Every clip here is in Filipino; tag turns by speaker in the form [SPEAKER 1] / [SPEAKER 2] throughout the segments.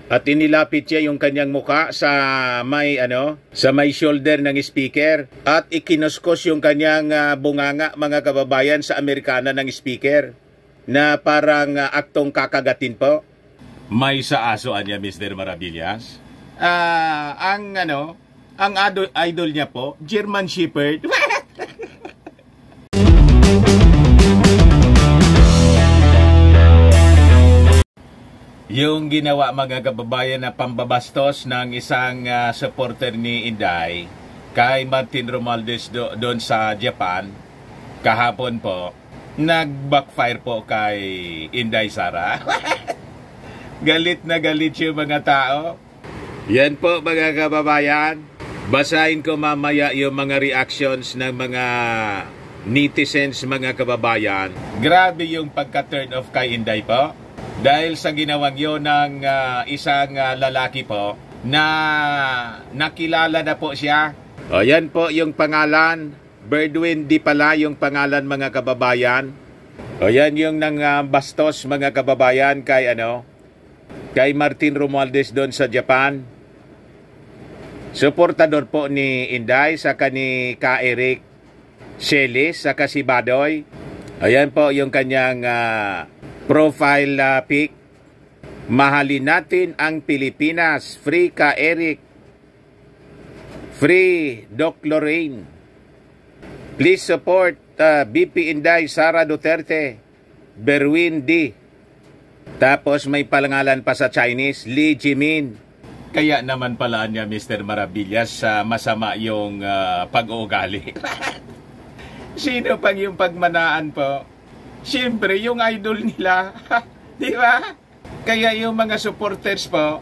[SPEAKER 1] At inilapit niya yung kanyang muka sa may shoulder ng speaker at ikinoskos yung kanyang bunganga, mga kababayan, sa Amerikana ng speaker na parang aktong kakagatin po. May sa aso niya, Mr. Maravillas. Ang idol niya po, German Shepherd. Yung ginawa, mga kababayan, na pambabastos ng isang supporter ni Inday kay Martin Romualdez doon sa Japan kahapon po, nag-backfire po kay Inday Sara. Galit na galit yung mga tao. Yan po, mga kababayan. Basahin ko mamaya yung mga reactions ng mga netizens, mga kababayan. Grabe yung pagka-turn off kay Inday po. Dahil sa ginawang yun ng isang lalaki po na nakilala na po siya. O yan po yung pangalan. Birdwin di pala yung pangalan, mga kababayan. O yan yung nang bastos, mga kababayan, kay Martin Romualdez doon sa Japan. Suportador po ni Inday, saka ni Ka Eric Celis, saka si Badoy. Ayan po yung kanyang profile pic. Mahalin natin ang Pilipinas. Free Ka Eric. Free Doc Lorraine. Please support BP Inday Sara Duterte. Berwin D. Tapos may palangalan pa sa Chinese, Lee Jimin. Kaya naman pala niya, Mr. Maravillas, masama yung pag-uugali. Sino pang yung pagmanaan po? Siyempre, yung idol nila. Di ba? Kaya yung mga supporters po,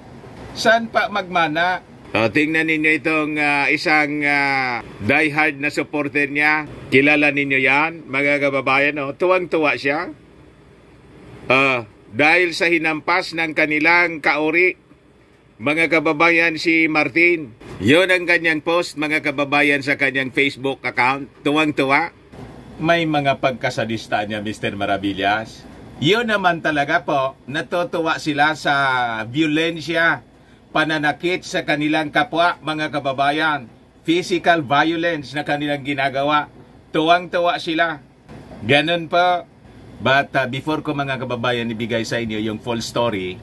[SPEAKER 1] saan pa magmana? Tingnan ninyo itong isang diehard na supporter niya. Kilala ninyo yan, mga kababayan. Tuwang-tuwa siya. Dahil sa hinampas ng kanilang kaori, mga kababayan, si Martin. Yun ang kanyang post, mga kababayan, sa kanyang Facebook account. Tuwang-tuwa. May mga pagkasadista niya, Mr. Maravillas. Yun naman talaga po, natutuwa sila sa violensya, pananakit sa kanilang kapwa, mga kababayan. Physical violence na kanilang ginagawa. Tuwang-tuwa sila. Ganun po. But before ko, mga kababayan, ibigay sa inyo yung full story,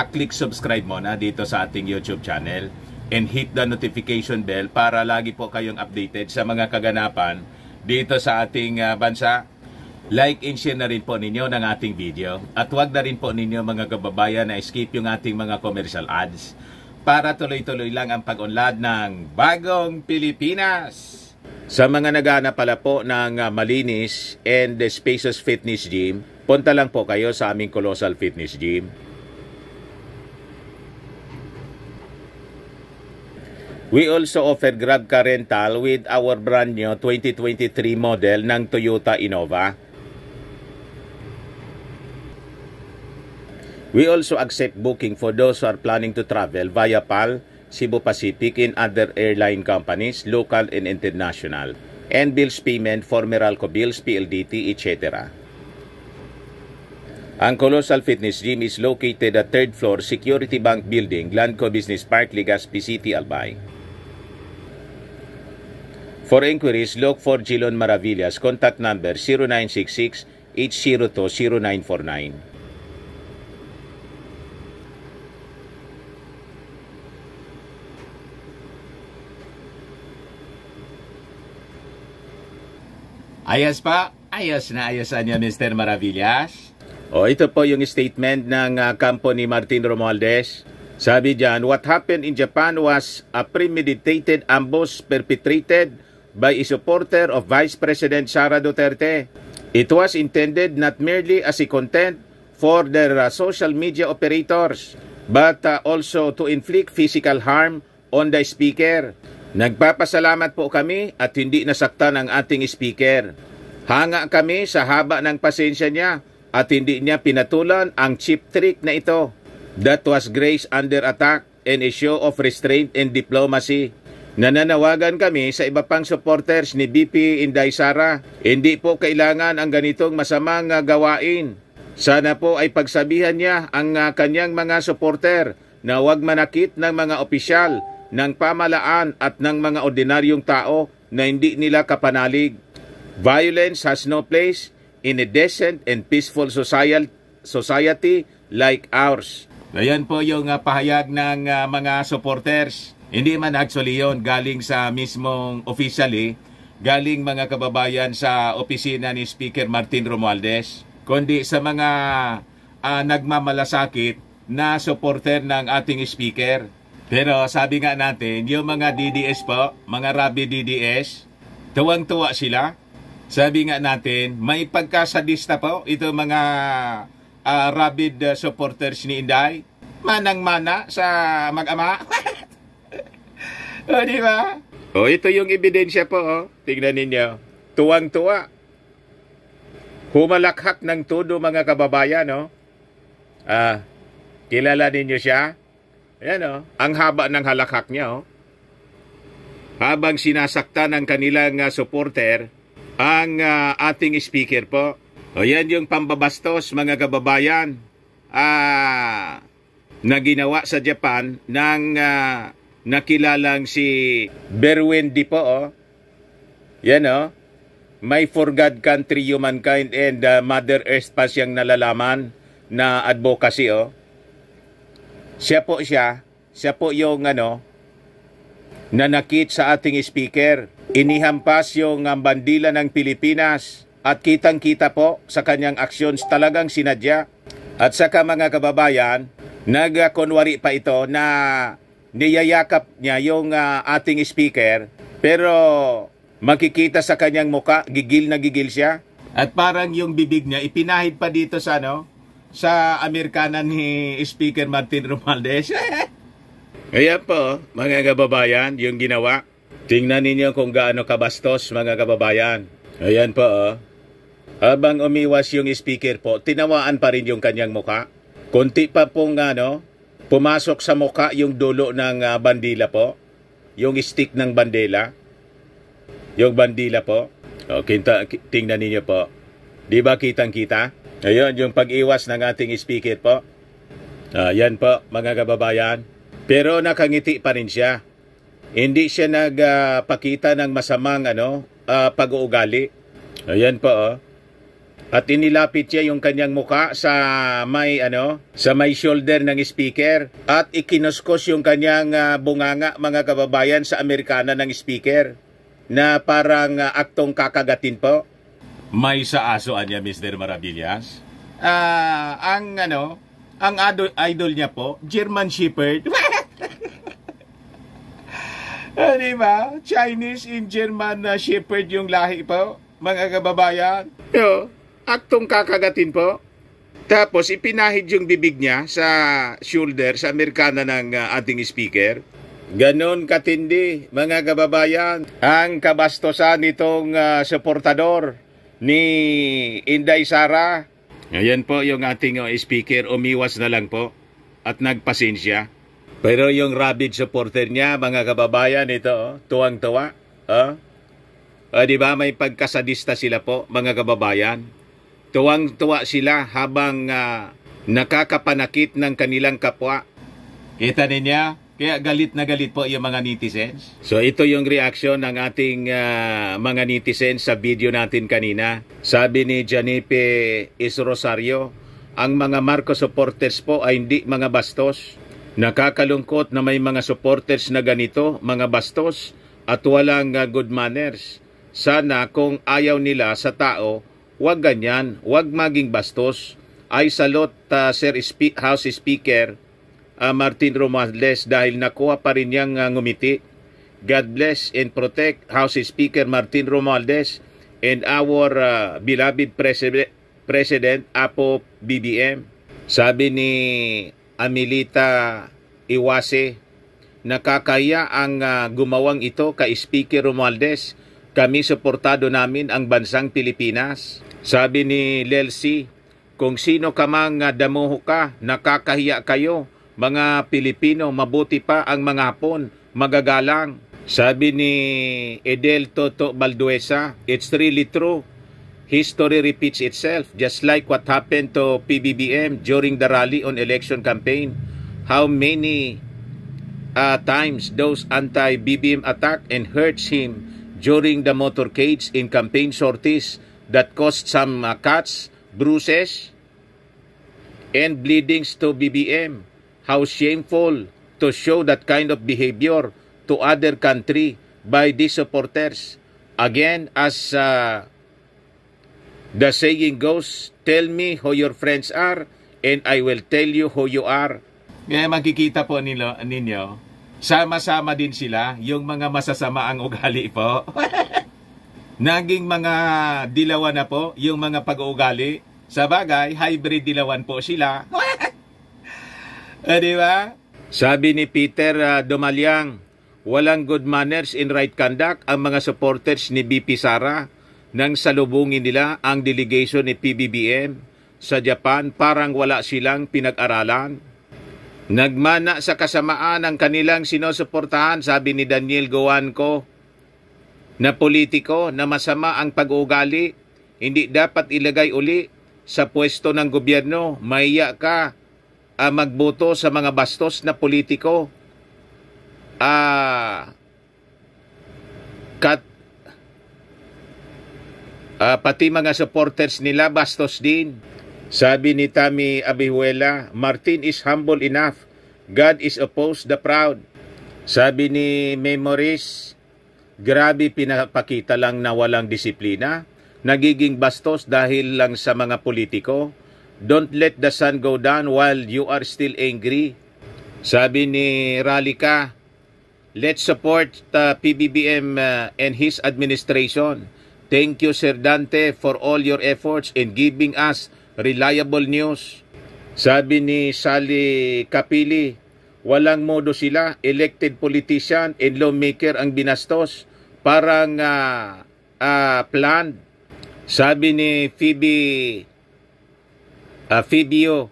[SPEAKER 1] click subscribe muna dito sa ating YouTube channel and hit the notification bell para lagi po kayong updated sa mga kaganapan dito sa ating bansa. Like and share na rin po ninyo ng ating video. At huwag na rin po ninyo, mga kababayan, na skip yung ating mga commercial ads para tuloy-tuloy lang ang pag-unlad ng Bagong Pilipinas. Sa mga naghahanap pala po ng malinis and spacious fitness gym, punta lang po kayo sa aming Colossal Fitness Gym. We also offer Grab car rental with our brand new 2023 model ng Toyota Innova. We also accept booking for those who are planning to travel via PAL, Cebu Pacific, and other airline companies, local and international, and bills payment for Meralco Bills, PLDT, etc. Ang Colossal Fitness Gym is located at 3rd floor Security Bank Building, Landco Business Park, Legazpi City, Albay. For inquiries, look for Gilon Maravillas. Contact number 0966-802-0949. Ayos pa? Ayos na niya, Mr. Maravillas. Ito po yung statement ng kampo ni Martin Romualdez. Sabi diyan, what happened in Japan was a premeditated ambush perpetrated by a supporter of Vice President Sara Duterte. It was intended not merely as a content for their social media operators, but also to inflict physical harm on the speaker. Nagpapasalamat po kami at hindi nasaktan ang ating speaker. Hanga kami sa haba ng pasensya niya at hindi niya pinatulan ang cheap trick na ito. That was grace under attack and a show of restraint and diplomacy. Nananawagan kami sa iba pang supporters ni BP Inday Sara. Hindi po kailangan ang ganitong masamang gawain. Sana po ay pagsabihan niya ang kanyang mga supporter na huwag manakit ng mga opisyal ng pamalaan at ng mga ordinaryong tao na hindi nila kapanalig. Violence has no place in a decent and peaceful society like ours. Ayan po yung pahayag ng mga supporters. Hindi man actually yon galing sa mismong officially, galing mga kababayan sa opisina ni Speaker Martin Romualdez, kundi sa mga nagmamalasakit na supporter ng ating speaker. Pero sabi nga natin, yung mga DDS po, mga rabid DDS, tuwang-tuwa sila. Sabi nga natin, may pagkasadista po ito mga rabid supporters ni Inday. Manang-mana sa mag-ama. O, di ba? O, ito yung ebidensya po, o. Tingnan ninyo. Tuwang-tuwa. Humalakhak ng todo mga kababayan, no? Kilala ninyo siya? Ayan, o. Ang haba ng halakhak niya, o. Habang sinasakta ng kanilang supporter, ang ating speaker po. O, yan yung pambabastos, mga kababayan. Na ginawa sa Japan ng nakilalang si Berwendy po, oh. Yan, oh. May For God, Country, Humankind, and Mother Earth pa siyang nalalaman na advocacy, oh. Siya po yung nanakit sa ating speaker. Inihampas yung bandila ng Pilipinas at kitang-kita po sa kanyang actions, talagang sinadya. At saka mga kababayan, nagkunwari pa ito na niyayakap niya yung ating speaker, pero makikita sa kanyang muka, gigil na gigil siya. At parang yung bibig niya, ipinahid pa dito sa sa Amerikana ni Speaker Martin Romualdez. Ayan po, mga kababayan, yung ginawa. Tingnan ninyo kung gaano kabastos, mga kababayan. Ayan po, oh. Habang umiwas yung speaker po, tinawaan pa rin yung kanyang muka. Kunti pa pong pumasok sa muka yung dulo ng bandila po. Yung stick ng bandila. Yung bandila po. O, tingnan ninyo po. Di ba kitang-kita? Ayun, yung pag-iwas ng ating speaker po. Yan po, mga kababayan. Pero nakangiti pa rin siya. Hindi siya nagpakita ng masamang pag-uugali. Ayan po, oh. At inilapit niya yung kanyang muka sa may shoulder ng speaker at ikinuskos yung kanyang bunganga, mga kababayan, sa Amerikana ng speaker na parang aktong kakagatin po. May sa aso niya, Mr. Maravillas. Ang idol niya po, German Shepherd. Diba? Chinese and German Shepherd yung lahi po, mga kababayan. Yo. Aktong kakagatin po. Tapos ipinahid yung bibig niya sa shoulder, sa Amerikana ng ating speaker. Ganon katindi, mga kababayan, ang kabastosan nitong suportador ni Inday Sara. Ayan po yung ating speaker, umiwas na lang po at nagpasensya. Pero yung rabid supporter niya, mga kababayan, ito, tuwang-tuwa. Diba may pagkasadista sila po, mga kababayan. Tuwang-tuwa sila habang nakakapanakit ng kanilang kapwa. Kita niya? Kaya galit na galit po yung mga netizens. So ito yung reaction ng ating mga netizens sa video natin kanina. Sabi ni Janipe Isrosario, ang mga Marcos supporters po ay hindi mga bastos. Nakakalungkot na may mga supporters na ganito, mga bastos at walang good manners. Sana kung ayaw nila sa tao, wag ganyan, wag maging bastos. Ay salot Sir House Speaker Martin Romualdez dahil nakuha pa rin niyang ngumiti. God bless and protect House Speaker Martin Romualdez and our beloved President Apo BBM. Sabi ni Amelita Iwase, nakakaya ang gumawang ito kay Speaker Romualdez. Kami suportado namin ang bansang Pilipinas. Sabi ni Lelsi, kung sino ka mang damuho ka, nakakahiya kayo. Mga Pilipino, mabuti pa ang mga Hapon, magagalang. Sabi ni Edel Toto Balduesa, it's really true. History repeats itself, just like what happened to PBBM during the rally on election campaign. how many times those anti-BBM attack and hurts him during the motorcades in campaign sorties that caused some cuts, bruises, and bleedings to BBM. How shameful to show that kind of behavior to other country by these supporters. Again, as the saying goes, tell me who your friends are and I will tell you who you are. Kaya makikita po ninyo, sama-sama din sila, yung mga masasama ang ugali po. Naging mga dilawan na po, yung mga pag-uugali. Sa bagay, hybrid dilawan po sila. Di ba? Sabi ni Peter Dumalyang, walang good manners in right conduct ang mga supporters ni BP Sara nang salubungin nila ang delegation ni PBBM sa Japan, parang wala silang pinag-aralan. Nagmana sa kasamaan ang kanilang sinusuportahan, sabi ni Daniel Gowanco, na politiko na masama ang pag-uugali, hindi dapat ilagay uli sa pwesto ng gobyerno. Mahiya ka magboto sa mga bastos na politiko. Pati mga supporters nila bastos din. Sabi ni Tami Abihuela, Martin is humble enough. God is opposed the proud. Sabi ni Memories, grabe pinapakita lang na walang disiplina. Nagiging bastos dahil lang sa mga politiko. Don't let the sun go down while you are still angry. Sabi ni Ralika, let's support the PBBM and his administration. Thank you, Sir Dante, for all your efforts in giving us reliable news. Sabi ni Sally Kapili, walang modo sila, elected politician and lawmaker ang binastos, parang planned. Sabi ni Fibio,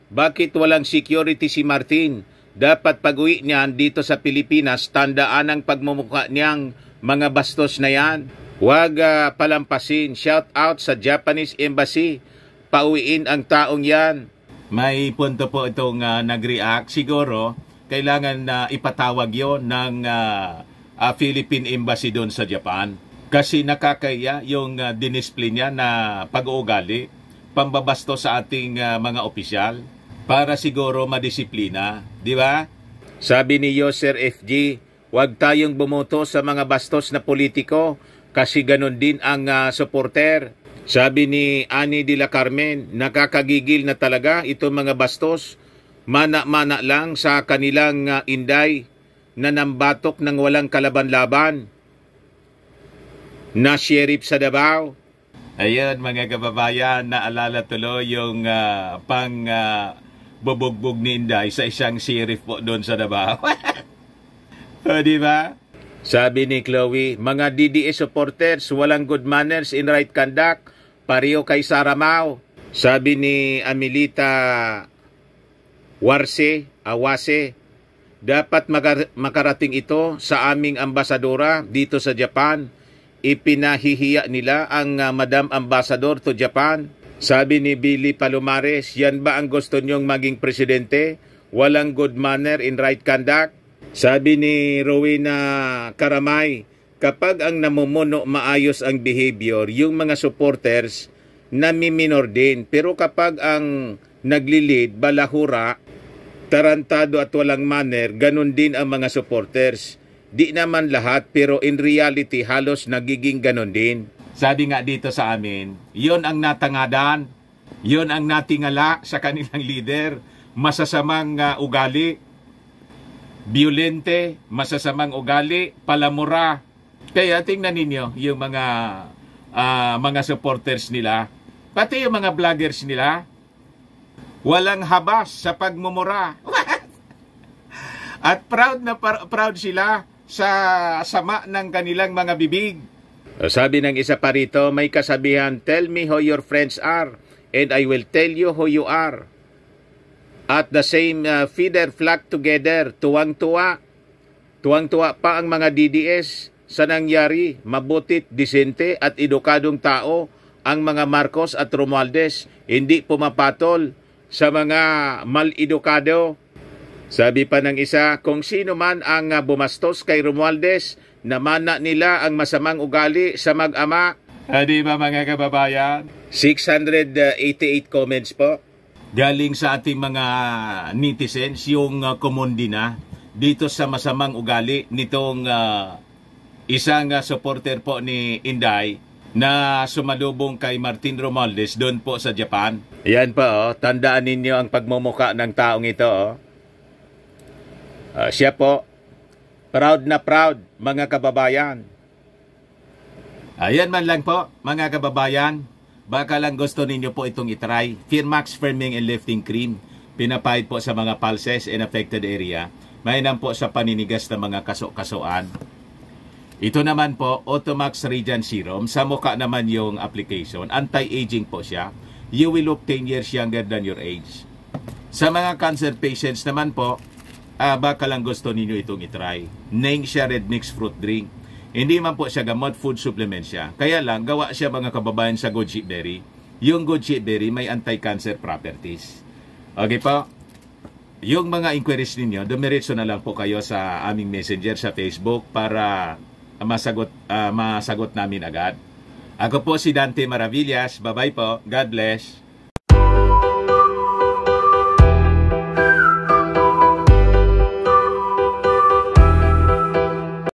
[SPEAKER 1] bakit walang security si Martin? Dapat pag-uwi niyan dito sa Pilipinas, tandaan ang pagmumukha niyang mga bastos na yan. Huwag palampasin. Shout out sa Japanese Embassy. Pauwiin ang taong yan. May punto po itong nag-react. Siguro, kailangan na ipatawag yon ng Philippine Embassy doon sa Japan. Kasi nakakaya yung dinisplay niya na pag-uugali, pambabasto sa ating mga opisyal para siguro madisiplina. Di ba? Sabi ni Yoser FG, huwag tayong bumoto sa mga bastos na politiko kasi ganun din ang supporter. Sabi ni Ani de la Carmen, nakakagigil na talaga itong mga bastos. Mana-mana lang sa kanilang inday na nambatok ng walang kalaban-laban na sheriff sa Davao. Ayun mga kababayan, naalala tuloy yung bubugbog ni Inday sa isang sheriff po doon sa Davao. O, di ba? Sabi ni Chloe, mga DDS supporters, walang good manners in right conduct, pareho kay Saramao. Sabi ni Amelita Awase, dapat makarating ito sa aming ambasadora dito sa Japan. Ipinahihiya nila ang Madam Ambassador to Japan. Sabi ni Billy Palomares, yan ba ang gusto nyong maging presidente? Walang good manner in right conduct? Sabi ni Rowena Karamay, kapag ang namumuno maayos ang behavior, yung mga supporters namiminor din. Pero kapag ang naglilid, balahura, tarantado at walang manner, ganun din ang mga supporters. Di naman lahat, pero in reality, halos nagiging ganon din. Sabi nga dito sa amin, yon ang natangadan, yon ang natingala sa kanilang leader. Masasamang ugali, violente, masasamang ugali, palamura. Kaya tingnan ninyo yung mga supporters nila, pati yung mga vloggers nila, walang habas sa pagmumura. At proud sila sa sama ng kanilang mga bibig. Sabi ng isa pa rito, may kasabihan, tell me who your friends are and I will tell you who you are. At the same feeder flock together, tuwang-tuwa. Tuwang-tuwa pa ang mga DDS sa nangyari, mabutit, disente at edukadong tao ang mga Marcos at Romualdez, hindi pumapatol sa mga mal-edukado. Sabi pa ng isa, kung sino man ang bumastos kay Romualdez, namana nila ang masamang ugali sa mag-ama. Di ba mga kababayan? 688 comments po. Galing sa ating mga netizens, yung kumundi na dito sa masamang ugali nitong isang supporter po ni Inday na sumalubong kay Martin Romualdez doon po sa Japan. Yan po, tandaan ninyo ang pagmumuka ng taong ito. Siya po, proud na proud, mga kababayan. Ayan man lang po, mga kababayan. Baka lang gusto ninyo po itong itry. Firmax Firming and Lifting Cream. Pinapahid po sa mga pulses and affected area. Mainam po sa paninigas ng mga kaso-kasuan. Ito naman po, Automax Radiant Serum. Sa mukha naman yung application. Anti-aging po siya. You will look 10 years younger than your age. Sa mga cancer patients naman po, baka lang gusto ninyo itong itry. Ningxia Red Mix Fruit Drink. Hindi man po siya gamot, food supplement siya. Kaya lang, gawa siya mga kababayan sa Good Ship Berry. Yung Good Ship Berry may anti-cancer properties. Okay po? Yung mga inquiries ninyo, dumiretso na lang po kayo sa aming messenger sa Facebook para masagot namin agad. Ako po si Dante Maravillas. Bye-bye po. God bless.